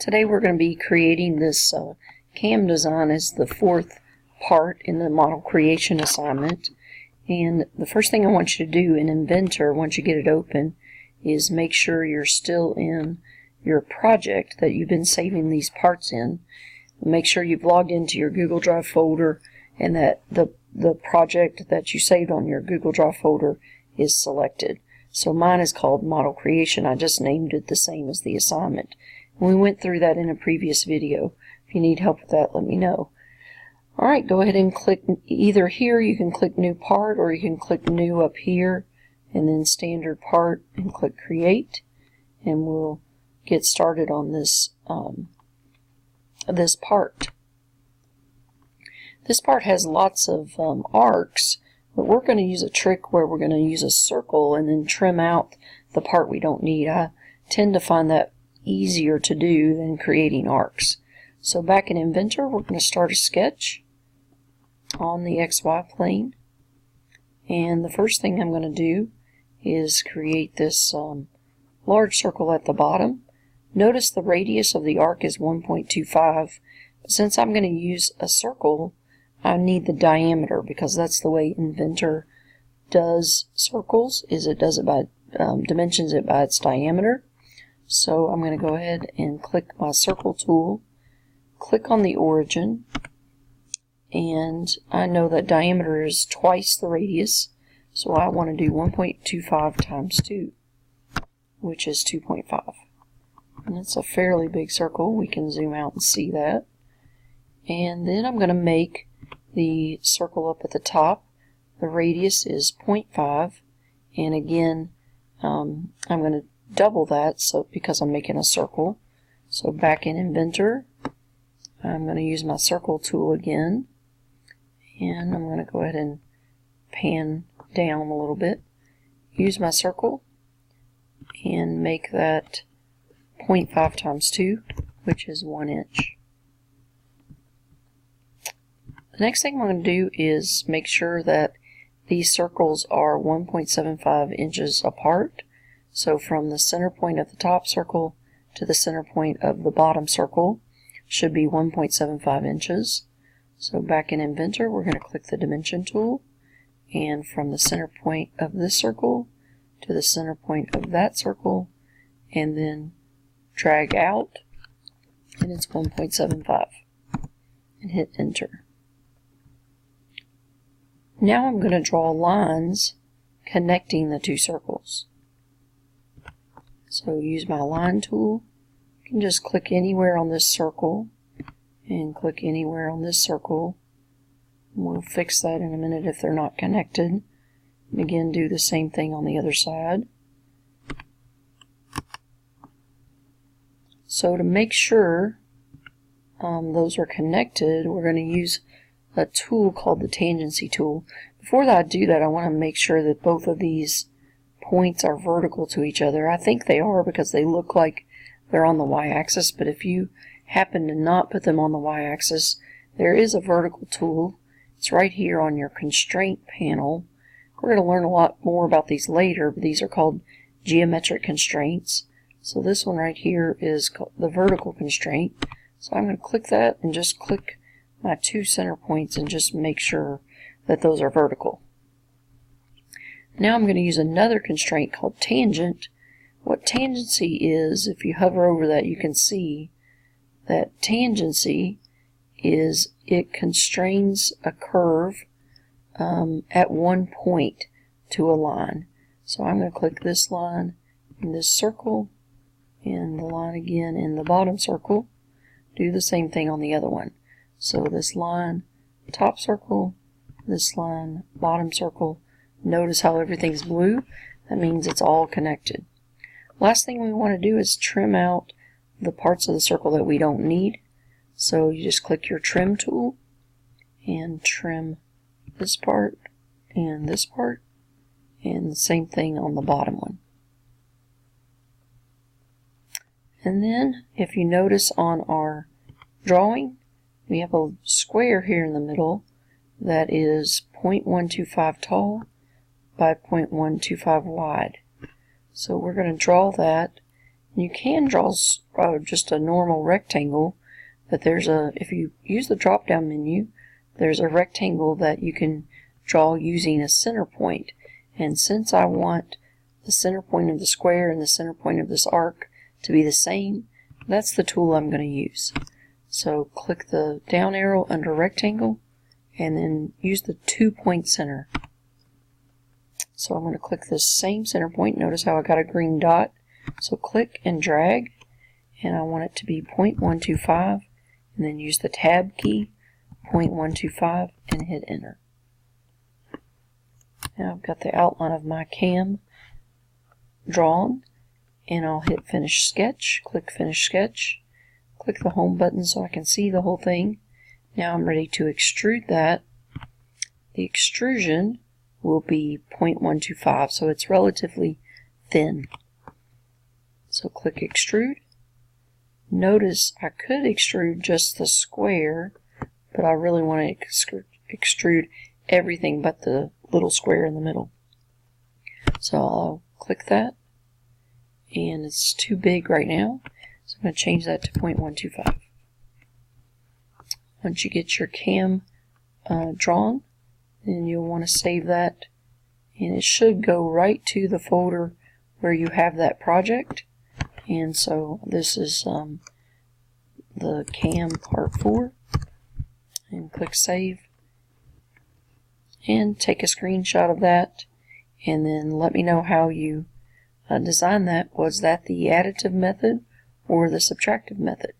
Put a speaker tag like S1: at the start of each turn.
S1: Today we're going to be creating this cam design as the fourth part in the model creation assignment. And the first thing I want you to do in Inventor, once you get it open, is make sure you're still in your project that you've been saving these parts in. Make sure you've logged into your Google Drive folder and that the project that you saved on your Google Drive folder is selected. So mine is called Model Creation. I just named it the same as the assignment. We went through that in a previous video. If you need help with that, let me know. Alright, go ahead and click either here, you can click New Part, or you can click New up here, and then Standard Part, and click Create. And we'll get started on this, this part. This part has lots of arcs, but we're going to use a trick where we're going to use a circle and then trim out the part we don't need. I tend to find that easier to do than creating arcs. So back in Inventor, we're going to start a sketch on the XY plane. And the first thing I'm going to do is create this large circle at the bottom. Notice the radius of the arc is 1.25. But since I'm going to use a circle, I need the diameter because that's the way Inventor does circles, is it does it by dimensions it by its diameter. So I'm going to go ahead and click my circle tool, click on the origin, and I know that diameter is twice the radius, so I want to do 1.25 times 2, which is 2.5. And it's a fairly big circle. We can zoom out and see that. And then I'm going to make the circle up at the top. The radius is 0.5, and again I'm going to double that because I'm making a circle. So back in Inventor, I'm going to use my circle tool again, and I'm going to go ahead and pan down a little bit, use my circle, and make that 0.5 times 2, which is 1 inch. The next thing I'm going to do is make sure that these circles are 1.75 inches apart. So from the center point of the top circle to the center point of the bottom circle should be 1.75 inches. So back in Inventor, we're going to click the Dimension tool, and from the center point of this circle to the center point of that circle, and then drag out, and it's 1.75, and hit Enter. Now I'm going to draw lines connecting the two circles. So use my line tool. You can just click anywhere on this circle and click anywhere on this circle. We'll fix that in a minute if they're not connected. And again, do the same thing on the other side. So to make sure those are connected, we're going to use a tool called the tangency tool. Before I do that, I want to make sure that both of these points are vertical to each other. I think they are because they look like they're on the y-axis, but if you happen to not put them on the y-axis, there is a vertical tool. It's right here on your constraint panel. We're going to learn a lot more about these later, but these are called geometric constraints. So this one right here is the vertical constraint. So I'm going to click that and just click my two center points and just make sure that those are vertical. Now I'm going to use another constraint called tangent. What tangency is, if you hover over that, you can see that tangency is it constrains a curve at one point to a line. So I'm going to click this line in this circle and the line again in the bottom circle. Do the same thing on the other one. So this line, top circle, this line, bottom circle. Notice how everything's blue. That means it's all connected. Last thing we want to do is trim out the parts of the circle that we don't need. So you just click your trim tool and trim this part and the same thing on the bottom one. And then if you notice on our drawing, we have a square here in the middle that is 0.125 tall by 0.125 wide. So we're going to draw that You can draw just a normal rectangle, but if you use the drop down menu, there's a rectangle that you can draw using a center point. And since I want the center point of the square and the center point of this arc to be the same, that's the tool I'm going to use. So click the down arrow under rectangle and then use the 2-point center. So I'm going to click this same center point. Notice how I got a green dot. So click and drag, and I want it to be 0.125, and then use the tab key, 0.125, and hit enter. Now I've got the outline of my cam drawn, and I'll hit finish sketch, click finish sketch, click the home button so I can see the whole thing. Now I'm ready to extrude that. The extrusion will be 0.125, so it's relatively thin. So click extrude. Notice I could extrude just the square, but I really want to extrude everything but the little square in the middle. So I'll click that, and it's too big right now, so I'm going to change that to 0.125. Once you get your cam drawn, then you'll want to save that, and it should go right to the folder where you have that project. And so this is the cam part 4, and click save, and take a screenshot of that, and then let me know how you design that. Was that the additive method or the subtractive method?